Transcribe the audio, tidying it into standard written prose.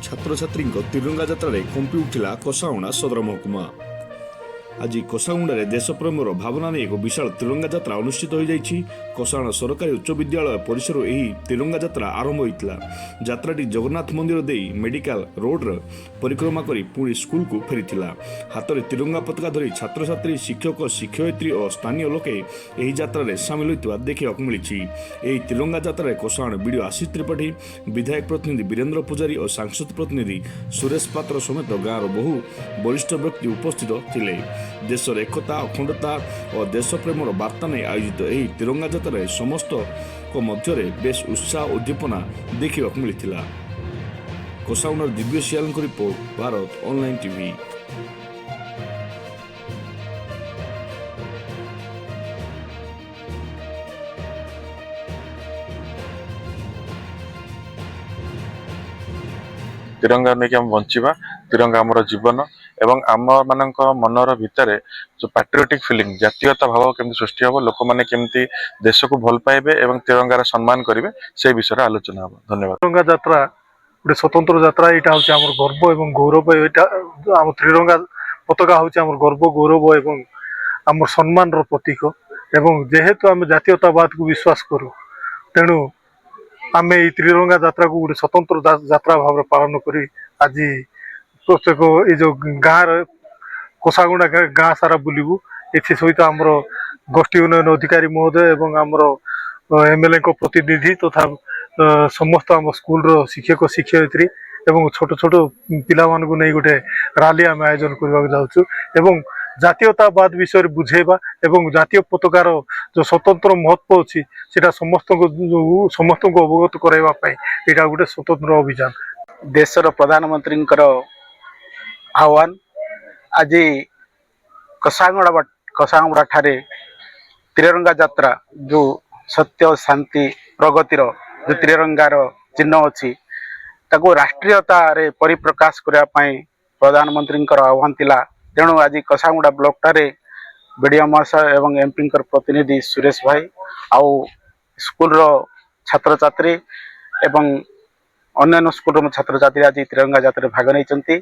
छात्र छात्री तिरंगा यात्रा कंपी उठिला कोसाउणा सदर महकुमा। आज कोसाउंडे देशप्रेमर भावना नहीं एक विशाल तिरंगा यात्रा अनुष्ठित हो जाइछि। कोसाउणा सरकारी उच्च विद्यालय परिसर यही तिरंगा यात्रा आरंभ होता। यात्राटी जगन्नाथ मंदिर दे मेडिकल रोड्र परिक्रमा कर पुणी स्कूल को फेरीथिला। हाथ में तिरंगा पताका धरी छात्र छात्री शिक्षक शिक्षयित्री और स्थानीय लोके यही यात्रा सामिल होता देखा मिली। यही तिरंगा यात्रा कोसाउण बीडीओ आशीष त्रिपाठी, विधायक प्रतिनिधि वीरेंद्र पुजारी और सांसद प्रतिनिधि सुरेश पात्र समेत गाँव बहु वरिष्ठ व्यक्ति उपस्थित थिले। देशर एकता अखंडता और देशप्रेमर वार्ता नहीं आयोजित यह तिरंगा यात्रा समस्त मध्य बेस उत्साह उद्दीपना देखा मिलता। कोसाउणर दिव्य सियाल रिपोर्ट, भारत ऑनलाइन टीवी। तिरंगा नहीं हम बंचा, तिरंगा आमर जीवन एवं आम मान मनर भितर जो पैट्रियोटिक फिलिंग जातीयता भाव केमती सृष्टि हम, लोक मैंने केमती देश को भल पाइबे एवं तिरंगार सम्मान करेंगे से विषय आलोचना हम। धन्यवाद। तिरंगा यात्रा गोटे स्वतंत्र यात्रा, यहाँ हूँ आम गर्व एवं गौरव। यहाँ आम तिरंगा पताका हूँ आम गर्व गौरव एवं आम सम्मान प्रतीक। एवं जेहेतु आम जातीयतावाद को विश्वास करूँ, तेणु आम ये तिरंगा यात्रा को गोटे स्वतंत्र यात्रा भाव पालन करी आज प्रत्येक ये जो गाँव कोसागुड़ा गाँ सारा बुलू। सहित आमर गोष्ठी उन्नयन अधिकारी महोदय एवं आमर एमएलए को प्रतिनिधि तथा समस्त आम स्कूल शिक्षक शिक्षयित्री एवं छोट छोट पिला मानू नहीं गोटे रैली आम आयोजन करने जाऊँ एवं जातीयतावाद विषय बुझेबा एवं जातीय पताकार जो स्वतंत्र महत्व अच्छी से समस्त को अवगत कराइबा यहाँ गोटे स्वतंत्र अभियान। देशर प्रधानमंत्री आह्वान आज कसांगुड़ा ठारे तिरंगा यात्रा जो सत्य शांति प्रगतिर जो तिरंगार चिन्ह अच्छी ताको राष्ट्रीयता रे परिप्रकाश करने प्रधानमंत्री आह्वान थिला। तेणु आज कसांगुड़ा ब्लॉक ठारे बीडीओ महाशय एवं एमपी प्रतिनिधि सुरेश भाई आउ स्कूल छात्र छात्री एवं अन्य स्कूल छात्र छात्री आज तिरंगा यात्रा भाग नहीं।